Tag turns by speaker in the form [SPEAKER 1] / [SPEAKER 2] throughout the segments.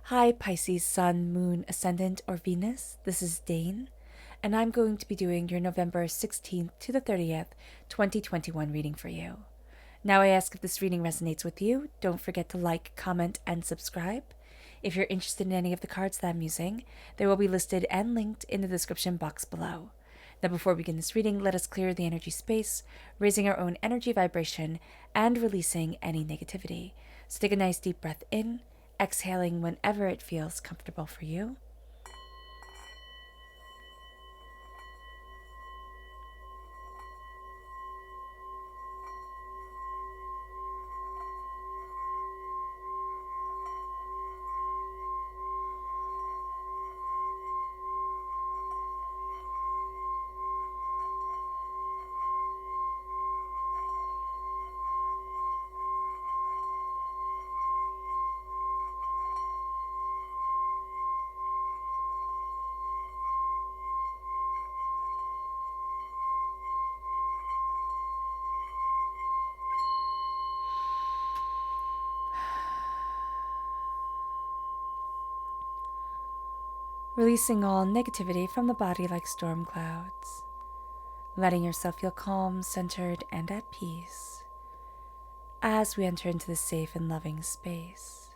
[SPEAKER 1] Hi, Pisces, Sun, Moon, Ascendant, or Venus. This is Dane, and I'm going to be doing your November 16th to the 30th, 2021 reading for you. Now, I ask if this reading resonates with you, don't forget to like, comment, and subscribe. If you're interested in any of the cards that I'm using, they will be listed and linked in the description box below. Now, before we begin this reading, let us clear the energy space, raising our own energy vibration and releasing any negativity. So take a nice deep breath in, exhaling whenever it feels comfortable for you. Releasing all negativity from the body like storm clouds. Letting yourself feel calm, centered, and at peace as we enter into this safe and loving space.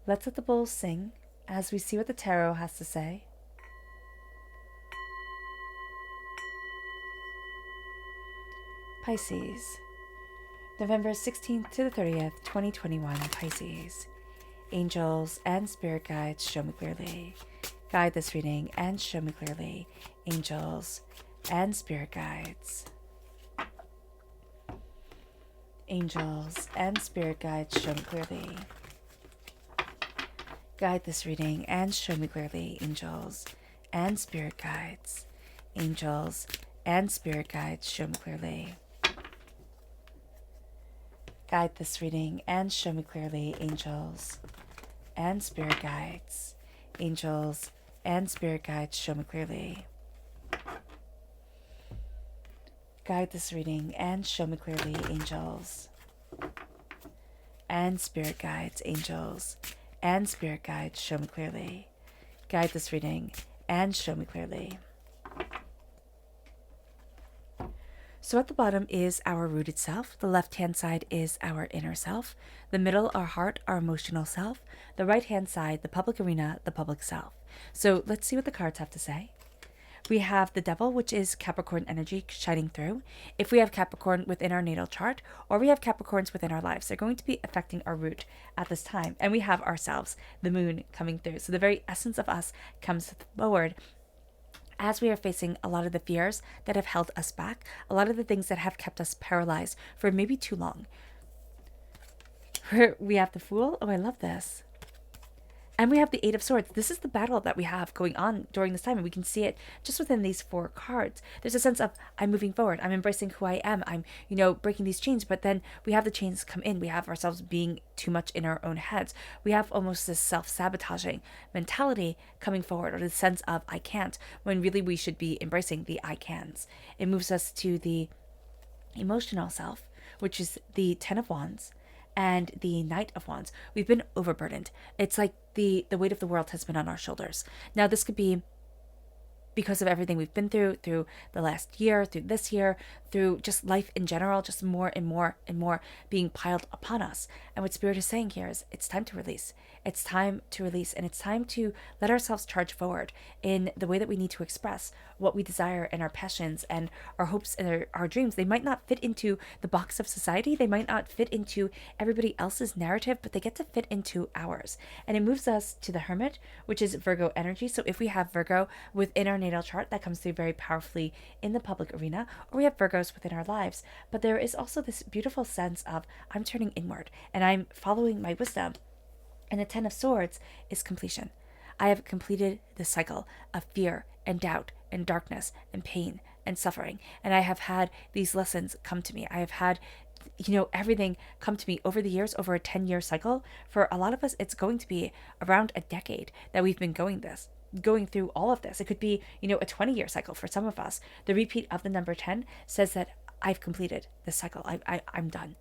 [SPEAKER 1] Let's let the bowls sing as we see what the tarot has to say. Pisces, November 16th to the 30th, 2021, Pisces. Angels and spirit guides, show me clearly. Guide this reading and show me clearly. Angels and spirit guides. Angels and spirit guides, show me clearly. Guide this reading and show me clearly. Angels and spirit guides. Angels and spirit guides, show me clearly. Guide this reading and show me clearly. Angels and spirit guides. Angels and spirit guides, show me clearly. Guide this reading and show me clearly. Angels and spirit guides. Angels and spirit guides, show me clearly. Guide this reading and show me clearly. So at the bottom is our rooted self. The left-hand side is our inner self. The middle, our heart, our emotional self. The right-hand side, the public arena, the public self. So let's see what the cards have to say. We have the Devil, which is Capricorn energy shining through. If we have Capricorn within our natal chart, or we have Capricorns within our lives, they're going to be affecting our root at this time. And we have ourselves, the moon, coming through. So the very essence of us comes forward as we are facing a lot of the fears that have held us back, a lot of the things that have kept us paralyzed for maybe too long. We have the Fool. Oh, I love this. And we have the Eight of Swords. This is the battle that we have going on during this time, and we can see it just within these four cards. There's a sense of, I'm moving forward. I'm embracing who I am. I'm, breaking these chains. But then we have the chains come in. We have ourselves being too much in our own heads. We have almost this self-sabotaging mentality coming forward, or the sense of, I can't, when really we should be embracing the I cans. It moves us to the emotional self, which is the Ten of Wands and the Knight of Wands. We've been overburdened. It's like the weight of the world has been on our shoulders. Now, this could be because of everything we've been through the last year, through this year, through just life in general, just more and more and more being piled upon us. And what Spirit is saying here is it's time to release. It's time to release, and it's time to let ourselves charge forward in the way that we need to express what we desire and our passions and our hopes and our dreams. They might not fit into the box of society. They might not fit into everybody else's narrative, but they get to fit into ours. And it moves us to the Hermit, which is Virgo energy. So if we have Virgo within our natal chart, that comes through very powerfully in the public arena, or we have Virgos within our lives. But there is also this beautiful sense of, I'm turning inward and I'm following my wisdom. And the Ten of Swords is completion. I have completed the cycle of fear and doubt and darkness and pain and suffering. And I have had these lessons come to me. I have had everything come to me over the years, over a 10-year cycle. For a lot of us, it's going to be around a decade that we've been going through all of this. It could be, a 20-year cycle for some of us. The repeat of the number 10 says that I've completed this cycle. I'm done.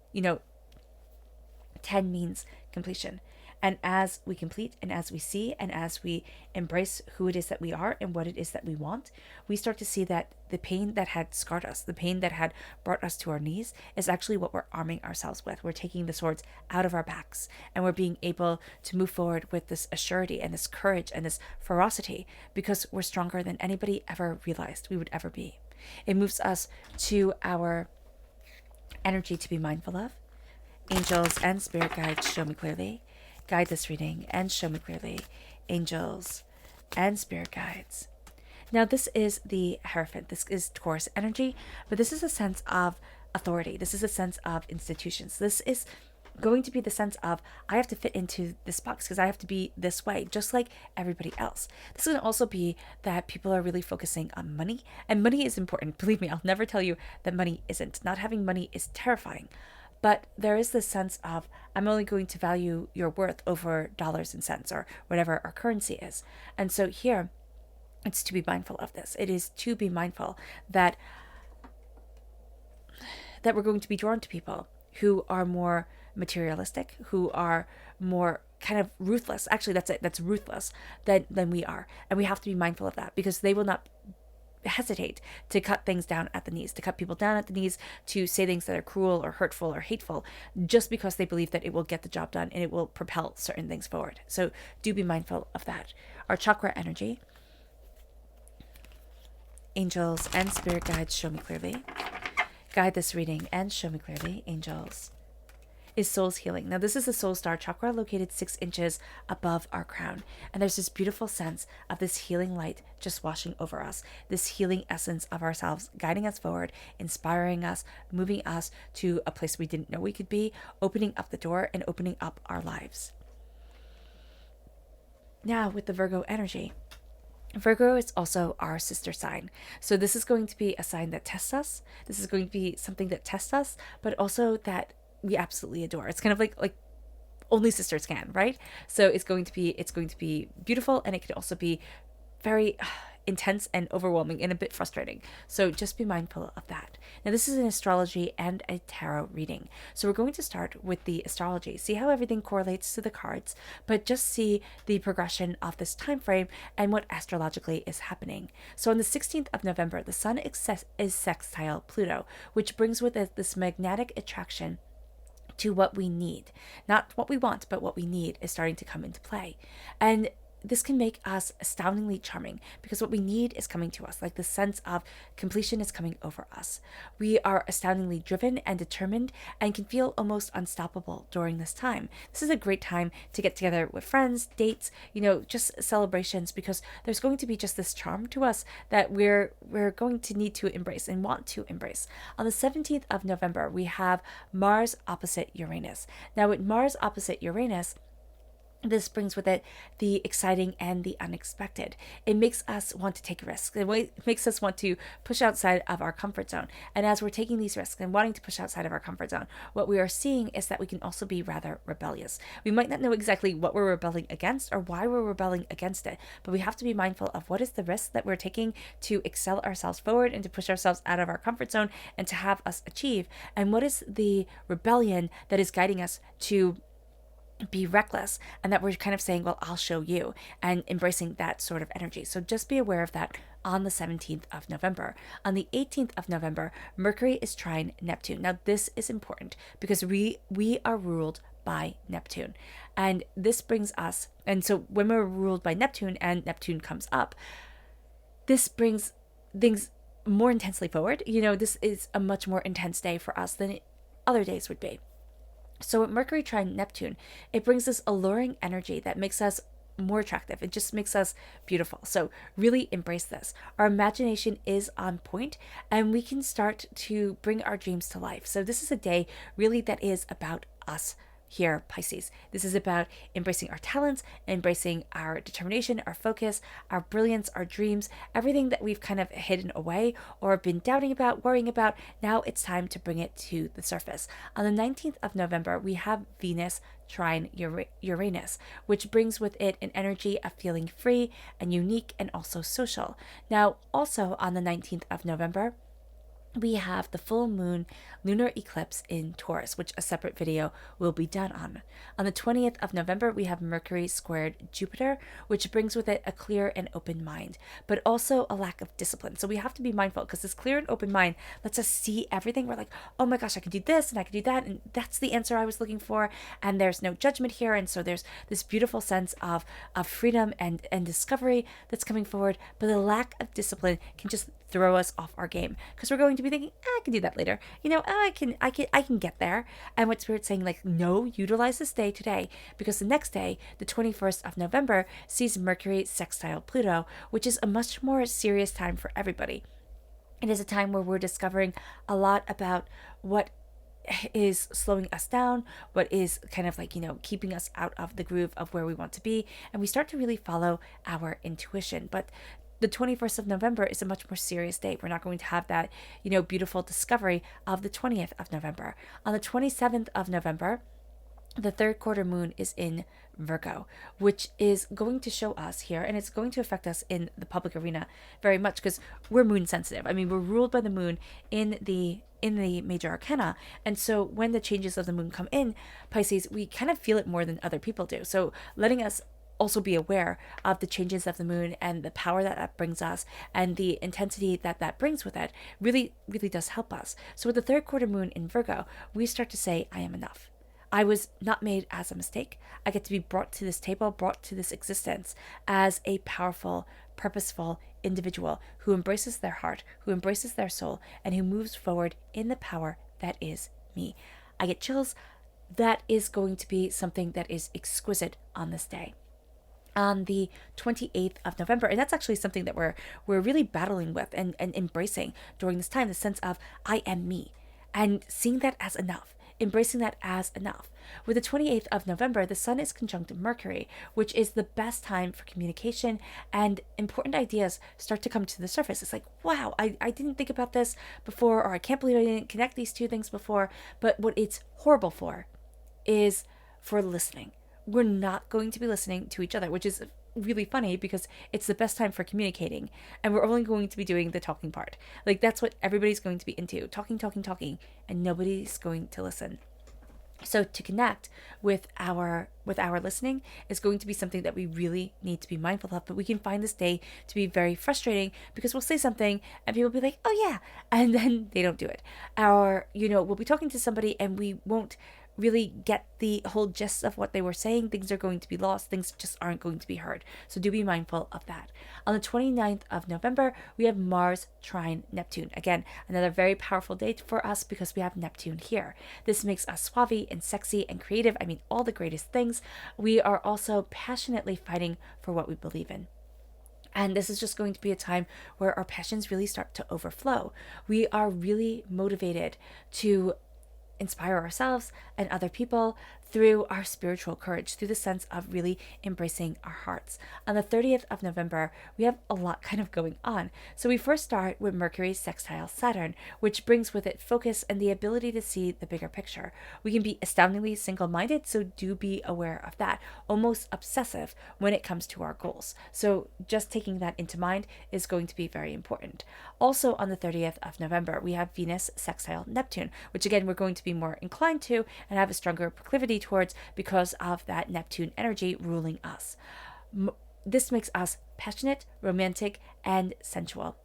[SPEAKER 1] 10 means completion. And as we complete and as we see and as we embrace who it is that we are and what it is that we want, we start to see that the pain that had scarred us, the pain that had brought us to our knees, is actually what we're arming ourselves with. We're taking the swords out of our backs, and we're being able to move forward with this assurity and this courage and this ferocity, because we're stronger than anybody ever realized we would ever be. It moves us to our energy to be mindful of. Angels and spirit guides, show me clearly. Guide this reading and show me clearly. Angels and spirit guides. Now, this is the Hierophant. This is Taurus energy, but this is a sense of authority. This is a sense of institutions. This is going to be the sense of, I have to fit into this box because I have to be this way, just like everybody else. This can also be that people are really focusing on money, and money is important. Believe me, I'll never tell you that money isn't. Not having money is terrifying. But there is this sense of, I'm only going to value your worth over dollars and cents or whatever our currency is. And so here, it's to be mindful of this. It is to be mindful that we're going to be drawn to people who are more materialistic, who are more kind of ruthless. Actually, that's it. That's ruthless than we are. And we have to be mindful of that, because they will not hesitate to cut things down at the knees, to cut people down at the knees, to say things that are cruel or hurtful or hateful, just because they believe that it will get the job done and it will propel certain things forward. So do be mindful of that. Our chakra energy. Angels and spirit guides, show me clearly. Guide this reading and show me clearly. Angels. Is soul's healing. Now, this is the soul star chakra located 6 inches above our crown. And there's this beautiful sense of this healing light just washing over us, this healing essence of ourselves, guiding us forward, inspiring us, moving us to a place we didn't know we could be, opening up the door and opening up our lives. Now, with the Virgo energy. Virgo is also our sister sign. So this is going to be a sign that tests us. This is going to be something that tests us, but also that we absolutely adore. It's kind of like only sisters can, right? So it's going to be beautiful, and it can also be very intense and overwhelming and a bit frustrating. So just be mindful of that. Now, this is an astrology and a tarot reading. So we're going to start with the astrology, see how everything correlates to the cards, but just see the progression of this time frame and what astrologically is happening. So on the 16th of November, the sun is sextile Pluto, which brings with it this magnetic attraction to what we need. Not what we want, but what we need is starting to come into play. And this can make us astoundingly charming, because what we need is coming to us, like the sense of completion is coming over us. We are astoundingly driven and determined and can feel almost unstoppable during this time. This is a great time to get together with friends, dates, just celebrations, because there's going to be just this charm to us that we're going to need to embrace and want to embrace. On the 17th of November, we have Mars opposite Uranus. Now, with Mars opposite Uranus, this brings with it the exciting and the unexpected. It makes us want to take risks. It makes us want to push outside of our comfort zone. And as we're taking these risks and wanting to push outside of our comfort zone, what we are seeing is that we can also be rather rebellious. We might not know exactly what we're rebelling against or why we're rebelling against it, but we have to be mindful of what is the risk that we're taking to excel ourselves forward and to push ourselves out of our comfort zone and to have us achieve. And what is the rebellion that is guiding us to be reckless, and that we're kind of saying, well, I'll show you, and embracing that sort of energy. So just be aware of that on the 17th of November. On the 18th of November, Mercury is trine Neptune. Now, this is important because we are ruled by Neptune. And this brings us, and so when we're ruled by Neptune and Neptune comes up, this brings things more intensely forward. This is a much more intense day for us than other days would be. So with Mercury trine Neptune, it brings this alluring energy that makes us more attractive. It just makes us beautiful. So really embrace this. Our imagination is on point, and we can start to bring our dreams to life. So this is a day really that is about us here, Pisces. This is about embracing our talents, embracing our determination, our focus, our brilliance, our dreams, everything that we've kind of hidden away or been doubting about, worrying about. Now it's time to bring it to the surface. On the 19th of November, we have Venus trine Uranus, which brings with it an energy of feeling free and unique and also social. Now, also on the 19th of November, we have the full moon lunar eclipse in Taurus, which a separate video will be done on. On the 20th of November, we have Mercury squared Jupiter, which brings with it a clear and open mind, but also a lack of discipline. So we have to be mindful because this clear and open mind lets us see everything. We're like, oh my gosh, I can do this and I can do that. And that's the answer I was looking for. And there's no judgment here. And so there's this beautiful sense of freedom and discovery that's coming forward. But the lack of discipline can just throw us off our game because we're going to be thinking, I can do that later. I can get there. And what Spirit's saying, like, no, utilize this day today, because the next day, the 21st of November, sees Mercury sextile Pluto, which is a much more serious time for everybody. It is a time where we're discovering a lot about what is slowing us down, what is kind of like, keeping us out of the groove of where we want to be. And we start to really follow our intuition. But the 21st of November is a much more serious date. We're not going to have that, beautiful discovery of the 20th of November. On the 27th of November, the third quarter moon is in Virgo, which is going to show us here, and it's going to affect us in the public arena very much because we're moon sensitive. I mean, we're ruled by the moon in the major arcana. And so when the changes of the moon come in, Pisces, we kind of feel it more than other people do. So letting us also be aware of the changes of the moon and the power that brings us and the intensity that brings with it really, really does help us. So with the third quarter moon in Virgo, we start to say, I am enough. I was not made as a mistake. I get to be brought to this table, brought to this existence as a powerful, purposeful individual who embraces their heart, who embraces their soul, and who moves forward in the power that is me. I get chills. That is going to be something that is exquisite on this day. On the 28th of November, and that's actually something that we're really battling with and embracing during this time, the sense of I am me, and seeing that as enough, embracing that as enough. With the 28th of November, the sun is conjunct Mercury, which is the best time for communication, and important ideas start to come to the surface. It's like, wow, I didn't think about this before, or I can't believe I didn't connect these two things before. But what it's horrible for is for listening. We're not going to be listening to each other, which is really funny because it's the best time for communicating, and we're only going to be doing the talking part. Like, that's what everybody's going to be into, talking, and nobody's going to listen. So to connect with our listening is going to be something that we really need to be mindful of. But we can find this day to be very frustrating because we'll say something and people will be like, oh yeah, and then they don't do it. Or, we'll be talking to somebody and we won't really get the whole gist of what they were saying. Things are going to be lost. Things just aren't going to be heard. So do be mindful of that. On the 29th of November, we have Mars trine Neptune. Again, another very powerful date for us because we have Neptune here. This makes us suave and sexy and creative. I mean, all the greatest things. We are also passionately fighting for what we believe in. And this is just going to be a time where our passions really start to overflow. We are really motivated to inspire ourselves and other people through our spiritual courage, through the sense of really embracing our hearts. On the 30th of November, we have a lot kind of going on. So we first start with Mercury sextile Saturn, which brings with it focus and the ability to see the bigger picture. We can be astoundingly single-minded, so do be aware of that. Almost obsessive when it comes to our goals. So just taking that into mind is going to be very important. Also on the 30th of November, we have Venus sextile Neptune, which again, we're going to be more inclined to and have a stronger proclivity towards because of that Neptune energy ruling us. This makes us passionate, romantic, and sensual.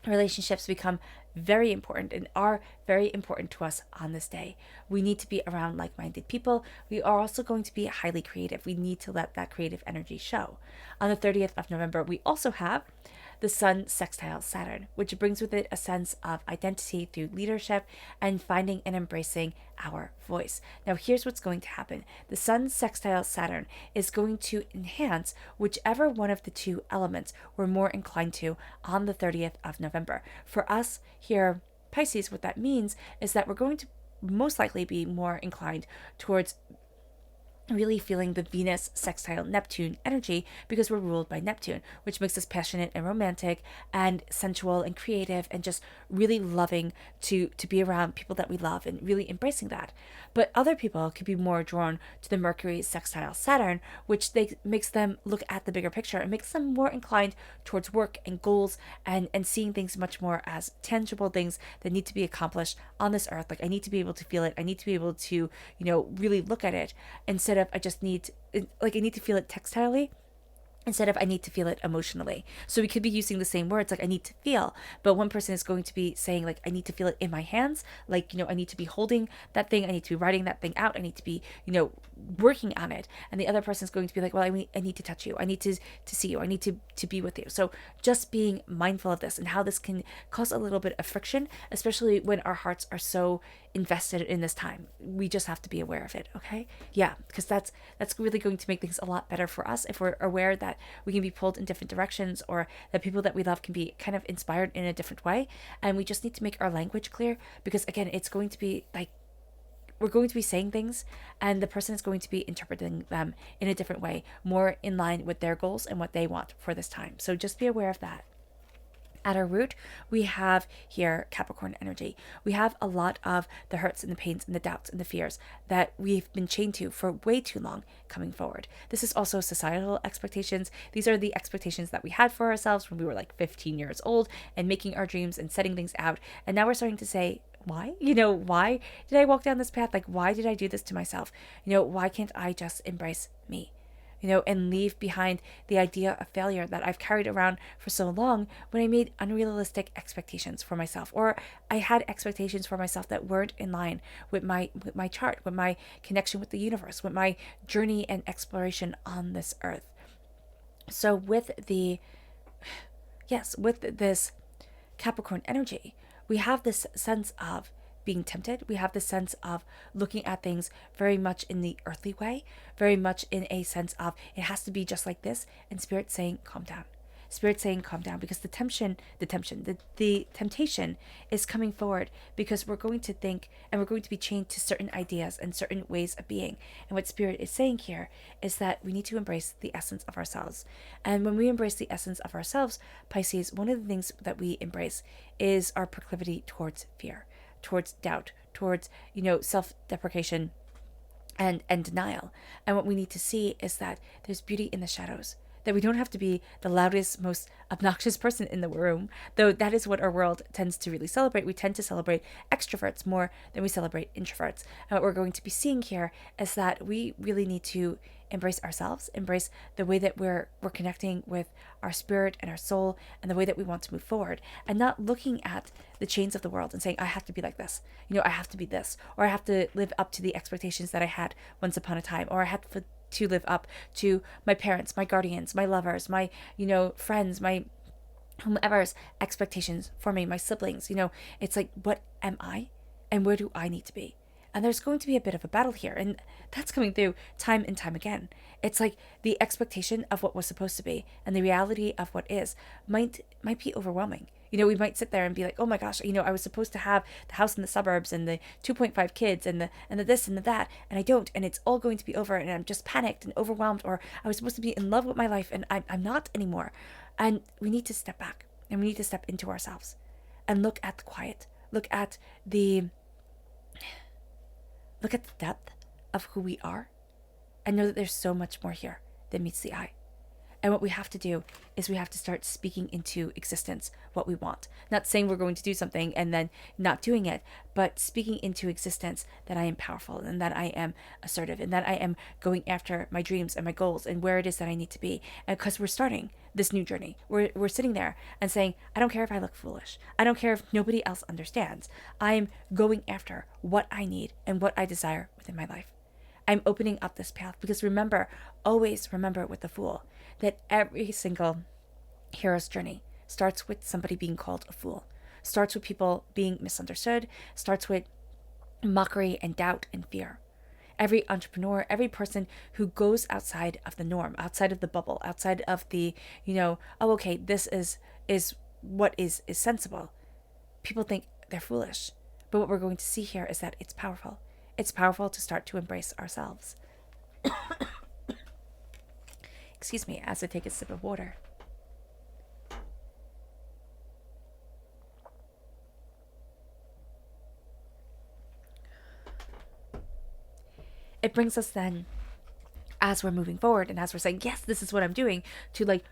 [SPEAKER 1] Relationships become very important and are very important to us on this day. We need to be around like-minded people. We are also going to be highly creative. We need to let that creative energy show. On the 30th of November, we also have the Sun sextile Saturn, which brings with it a sense of identity through leadership and finding and embracing our voice. Now, here's what's going to happen. The Sun sextile Saturn is going to enhance whichever one of the two elements we're more inclined to on the 30th of November. For us here, Pisces, what that means is that we're going to most likely be more inclined towards really feeling the Venus sextile Neptune energy, because we're ruled by Neptune, which makes us passionate and romantic and sensual and creative and just really loving to be around people that we love and really embracing that. But other people could be more drawn to the Mercury sextile Saturn, which makes them look at the bigger picture and makes them more inclined towards work and goals, and seeing things much more as tangible things that need to be accomplished on this earth. Like, I need to be able to feel it. I need to be able to, really look at it, instead of I need to feel it textilely, instead of I need to feel it emotionally. So we could be using the same words, like I need to feel, but one person is going to be saying, like, I need to feel it in my hands, like, I need to be holding that thing, I need to be writing that thing out, I need to be, working on it. And the other person is going to be like, well, I need to touch you, I need to see you, I need to be with you. So just being mindful of this and how this can cause a little bit of friction, especially when our hearts are so invested in this time. We just have to be aware of it, okay? Yeah, because that's really going to make things a lot better for us if we're aware that we can be pulled in different directions, or that people that we love can be kind of inspired in a different way. And we just need to make our language clear, because again, it's going to be like, we're going to be saying things and the person is going to be interpreting them in a different way, more in line with their goals and what they want for this time. So just be aware of that. At our root, we have here Capricorn energy. We have a lot of the hurts and the pains and the doubts and the fears that we've been chained to for way too long coming forward. This is also societal expectations. These are the expectations that we had for ourselves when we were like 15 years old and making our dreams and setting things out. And now we're starting to say, why? Why did I walk down this path? Like, why did I do this to myself? Why can't I just embrace me? And leave behind the idea of failure that I've carried around for so long, when I made unrealistic expectations for myself, or I had expectations for myself that weren't in line with my chart, with my connection with the universe, with my journey and exploration on this earth. So with this Capricorn energy, we have this sense of being tempted. We have the sense of looking at things very much in the earthly way, very much in a sense of it has to be just like this, and Spirit saying, calm down. Spirit saying, calm down, because the temptation is coming forward, because we're going to think and we're going to be chained to certain ideas and certain ways of being. And what Spirit is saying here is that we need to embrace the essence of ourselves. And when we embrace the essence of ourselves, Pisces, one of the things that we embrace is our proclivity towards fear, towards doubt, towards, self-deprecation and denial. And what we need to see is that there's beauty in the shadows, that we don't have to be the loudest, most obnoxious person in the room, though that is what our world tends to really celebrate. We tend to celebrate extroverts more than we celebrate introverts. And what we're going to be seeing here is that we really need to embrace ourselves, embrace the way that we're connecting with our spirit and our soul, and the way that we want to move forward, and not looking at the chains of the world and saying, I have to be like this, I have to be this, or I have to live up to the expectations that I had once upon a time, or I have to live up to my parents, my guardians, my lovers, my, friends, my whomever's expectations for me, my siblings. It's like, what am I and where do I need to be? And there's going to be a bit of a battle here. And that's coming through time and time again. It's like the expectation of what was supposed to be and the reality of what is might be overwhelming. We might sit there and be like, oh my gosh, I was supposed to have the house in the suburbs and the 2.5 kids and the this and the that, and I don't, and it's all going to be over, and I'm just panicked and overwhelmed, or I was supposed to be in love with my life and I'm not anymore. And we need to step back, and we need to step into ourselves and look at the quiet, look at the depth of who we are, and know that there's so much more here than meets the eye. And what we have to do is we have to start speaking into existence what we want. Not saying we're going to do something and then not doing it, but speaking into existence that I am powerful and that I am assertive and that I am going after my dreams and my goals and where it is that I need to be. And because we're starting this new journey, we're sitting there and saying, I don't care if I look foolish. I don't care if nobody else understands. I'm going after what I need and what I desire within my life. I'm opening up this path, because always remember with the Fool, that every single hero's journey starts with somebody being called a fool, starts with people being misunderstood, starts with mockery and doubt and fear. Every entrepreneur, every person who goes outside of the norm, outside of the bubble, outside of the, this is what is sensible, people think they're foolish. But what we're going to see here is that it's powerful. It's powerful to start to embrace ourselves. Excuse me, as I take a sip of water. It brings us then, as we're moving forward and as we're saying, yes, this is what I'm doing, to like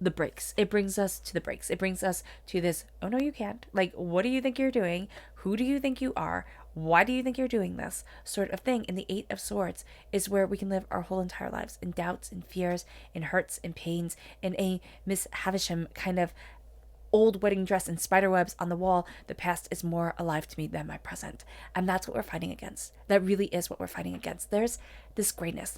[SPEAKER 1] the breaks. It brings us to the breaks. It brings us to this, oh no, you can't. Like, what do you think you're doing? Who do you think you are? Why do you think you're doing this? Sort of thing. And the Eight of Swords is where we can live our whole entire lives in doubts, in fears, in hurts, in pains, in a Miss Havisham kind of old wedding dress and spiderwebs on the wall. The past is more alive to me than my present. And that's what we're fighting against. That really is what we're fighting against. There's this grayness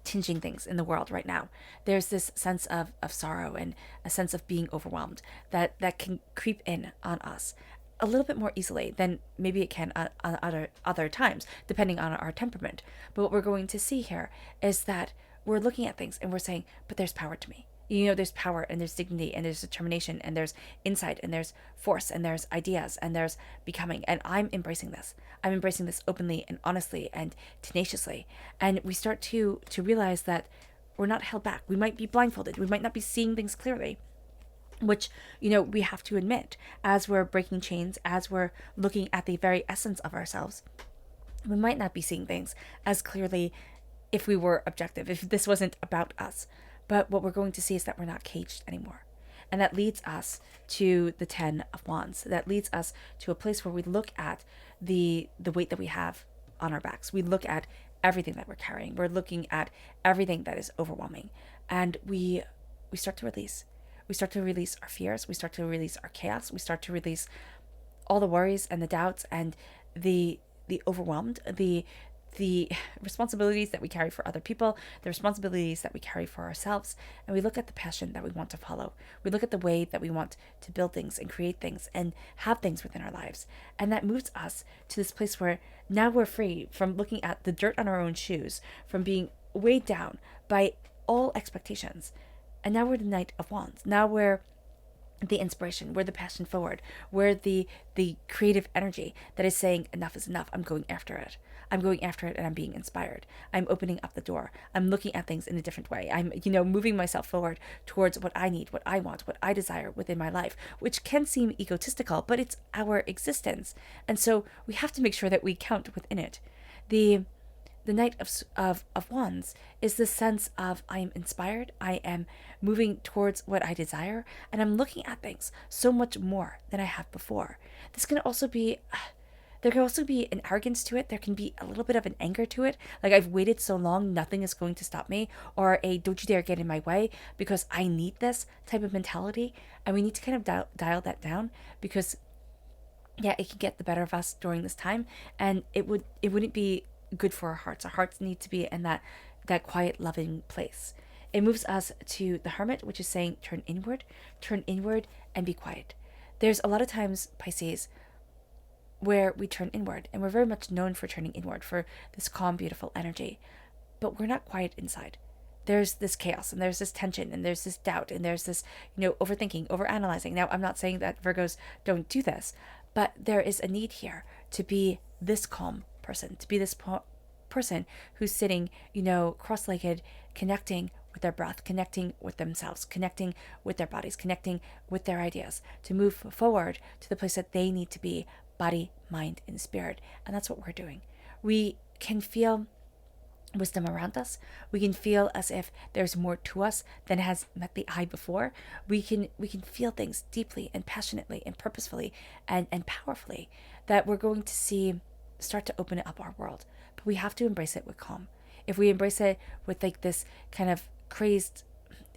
[SPEAKER 1] tinging things in the world right now. There's this sense of sorrow and a sense of being overwhelmed that can creep in on us a little bit more easily than maybe it can on other times, depending on our temperament. But what we're going to see here is that we're looking at things and we're saying, but there's power to me. You know, there's power and there's dignity and there's determination and there's insight and there's force and there's ideas and there's becoming. And I'm embracing this. I'm embracing this openly and honestly and tenaciously. And we start to realize that we're not held back. We might be blindfolded. We might not be seeing things clearly, which, you know, we have to admit as we're breaking chains, as we're looking at the very essence of ourselves. We might not be seeing things as clearly if we were objective, if this wasn't about us. But what we're going to see is that we're not caged anymore. And that leads us to the 10 of Wands. That leads us to a place where we look at the weight that we have on our backs. We look at everything that we're carrying. We're looking at everything that is overwhelming. And we start to release. We start to release our fears. We start to release our chaos. We start to release all the worries and the doubts and the overwhelmed, the responsibilities that we carry for other people, the responsibilities that we carry for ourselves, and we look at the passion that we want to follow. We look at the way that we want to build things and create things and have things within our lives. And that moves us to this place where now we're free from looking at the dirt on our own shoes, from being weighed down by all expectations. And now we're the Knight of Wands. Now we're the inspiration, we're the passion forward, we're the creative energy that is saying enough is enough. I'm going after it. I'm going after it and I'm being inspired. I'm opening up the door. I'm looking at things in a different way. I'm, moving myself forward towards what I need, what I want, what I desire within my life, which can seem egotistical, but it's our existence. And so we have to make sure that we count within it. The Knight of Wands is the sense of I am inspired, I am moving towards what I desire, and I'm looking at things so much more than I have before. This can also be, there can also be an arrogance to it. There can be a little bit of an anger to it. Like, I've waited so long, nothing is going to stop me, or a don't you dare get in my way because I need this type of mentality. And we need to kind of dial that down because, yeah, it can get the better of us during this time, and it wouldn't be good for our hearts. Our hearts need to be in that quiet, loving place. It moves us to the Hermit, which is saying turn inward and be quiet. There's a lot of times, Pisces, where we turn inward, and we're very much known for turning inward, for this calm, beautiful energy, but we're not quiet inside. There's this chaos, and there's this tension, and there's this doubt, and there's this, overthinking, overanalyzing. Now, I'm not saying that Virgos don't do this, but there is a need here to be this calm person, to be this person who's sitting, cross-legged, connecting with their breath, connecting with themselves, connecting with their bodies, connecting with their ideas, to move forward to the place that they need to be, body, mind, and spirit. And that's what we're doing. We can feel wisdom around us. We can feel as if there's more to us than has met the eye before. We can feel things deeply and passionately and purposefully and powerfully that we're going to see start to open up our world. But we have to embrace it with calm. If we embrace it with like this kind of crazed,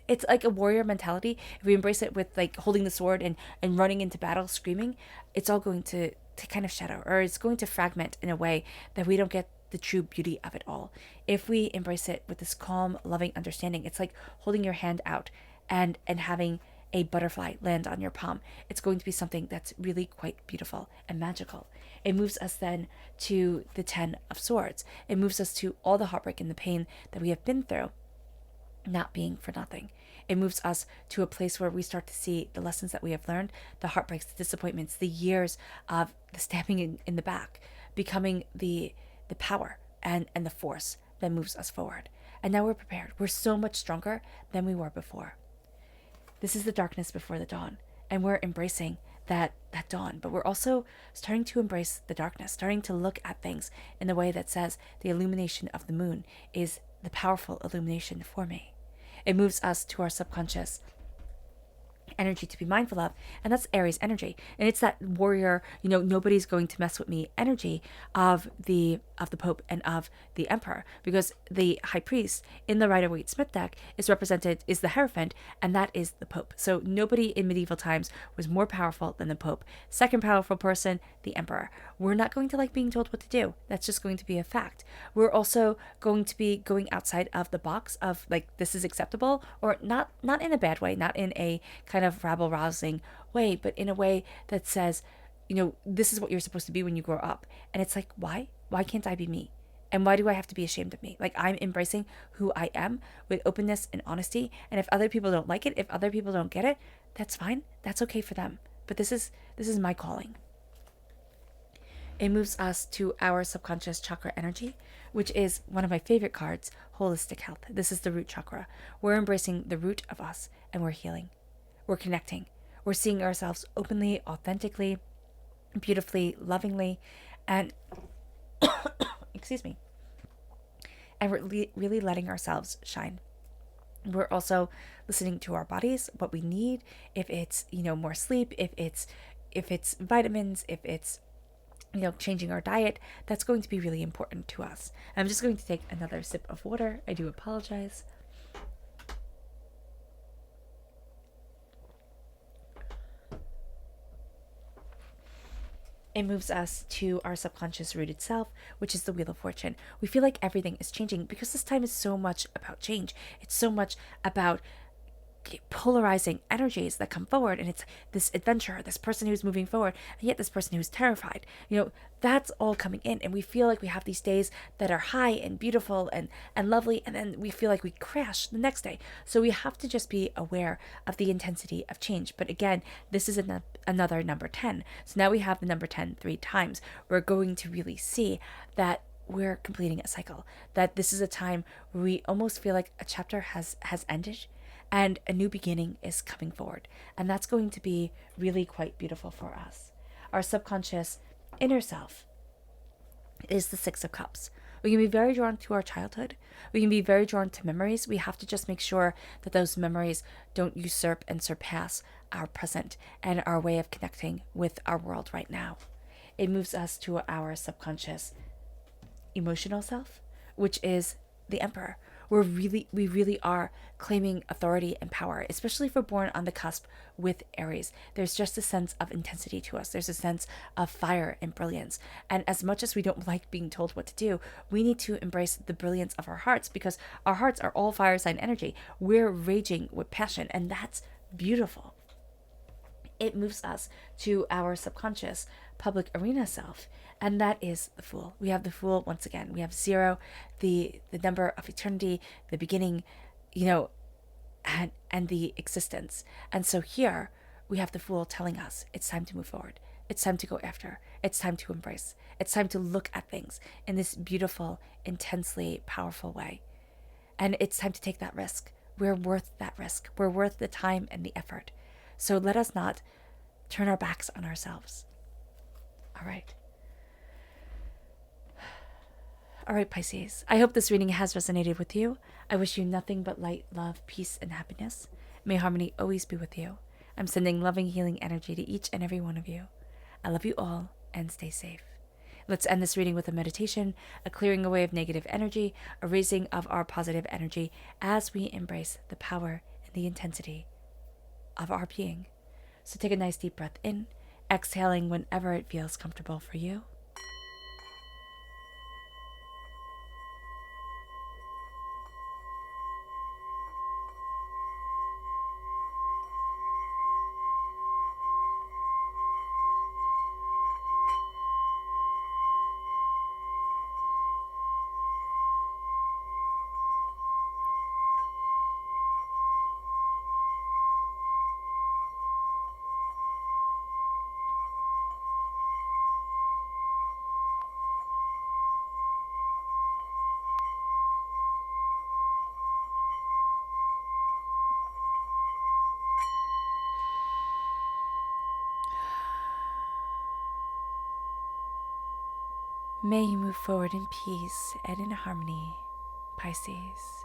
[SPEAKER 1] it's like a warrior mentality. If we embrace it with like holding the sword and running into battle screaming, it's all going to kind of shadow, or it's going to fragment in a way that we don't get the true beauty of it all. If we embrace it with this calm, loving understanding, it's like holding your hand out and having a butterfly land on your palm. It's going to be something that's really quite beautiful and magical. It moves us then to the 10 of Swords. It moves us to all the heartbreak and the pain that we have been through not being for nothing. It moves us to a place where we start to see the lessons that we have learned, the heartbreaks, the disappointments, the years of the stabbing in the back, becoming the power and the force then moves us forward. And now we're prepared. We're so much stronger than we were before. This is the darkness before the dawn, and we're embracing that dawn, but we're also starting to embrace the darkness, starting to look at things in the way that says the illumination of the moon is the powerful illumination for me. It moves us to our subconscious energy to be mindful of, and that's Aries energy, and it's that warrior, nobody's going to mess with me energy of the Pope and of the Emperor, because the High Priest in the Rider-Waite-Smith deck is the Hierophant, and that is the Pope. So nobody in medieval times was more powerful than the Pope. Second powerful person, the Emperor. We're not going to like being told what to do. That's just going to be a fact. We're also going to be going outside of the box of like, this is acceptable, or not in a bad way, not in a kind of rabble-rousing way, but in a way that says, this is what you're supposed to be when you grow up. And it's like, why? Why can't I be me? And why do I have to be ashamed of me? Like, I'm embracing who I am with openness and honesty. And if other people don't like it, if other people don't get it, that's fine. That's okay for them. But this is my calling. It moves us to our subconscious chakra energy, which is one of my favorite cards, holistic health. This is the root chakra. We're embracing the root of us, and we're healing. We're connecting. We're seeing ourselves openly, authentically, beautifully, lovingly, and excuse me. And we're really letting ourselves shine. We're also listening to our bodies, what we need, if it's, more sleep, if it's vitamins, if it's, changing our diet. That's going to be really important to us. I'm just going to take another sip of water. I do apologize. It moves us to our subconscious rooted self, which is the Wheel of Fortune. We feel like everything is changing because this time is so much about change. It's so much about polarizing energies that come forward, and it's this adventure, this person who's moving forward, and yet this person who's terrified. That's all coming in, and we feel like we have these days that are high and beautiful and lovely, and then we feel like we crash the next day. So we have to just be aware of the intensity of change. But again, this is another number 10. So now we have the number 10 3 times. We're going to really see that we're completing a cycle, that this is a time where we almost feel like a chapter has ended and a new beginning is coming forward. And that's going to be really quite beautiful for us. Our subconscious inner self is the Six of Cups. We can be very drawn to our childhood. We can be very drawn to memories. We have to just make sure that those memories don't usurp and surpass our present and our way of connecting with our world right now. It moves us to our subconscious emotional self, which is the Emperor. We really are claiming authority and power, especially if we're born on the cusp with Aries. There's just a sense of intensity to us. There's a sense of fire and brilliance. And as much as we don't like being told what to do, we need to embrace the brilliance of our hearts, because our hearts are all fire sign energy. We're raging with passion, and that's beautiful. It moves us to our subconscious public arena self, and that is the Fool. We have the Fool once again. We have 0, the number of eternity, the beginning, and the existence. And so here we have the Fool telling us it's time to move forward. It's time to go after. It's time to embrace. It's time to look at things in this beautiful, intensely powerful way. And it's time to take that risk. We're worth that risk. We're worth the time and the effort. So let us not turn our backs on ourselves. All right. All right, Pisces. I hope this reading has resonated with you. I wish you nothing but light, love, peace, and happiness. May harmony always be with you. I'm sending loving, healing energy to each and every one of you. I love you all, and stay safe. Let's end this reading with a meditation, a clearing away of negative energy, a raising of our positive energy as we embrace the power and the intensity of our being. So take a nice deep breath in, exhaling whenever it feels comfortable for you. May you move forward in peace and in harmony, Pisces.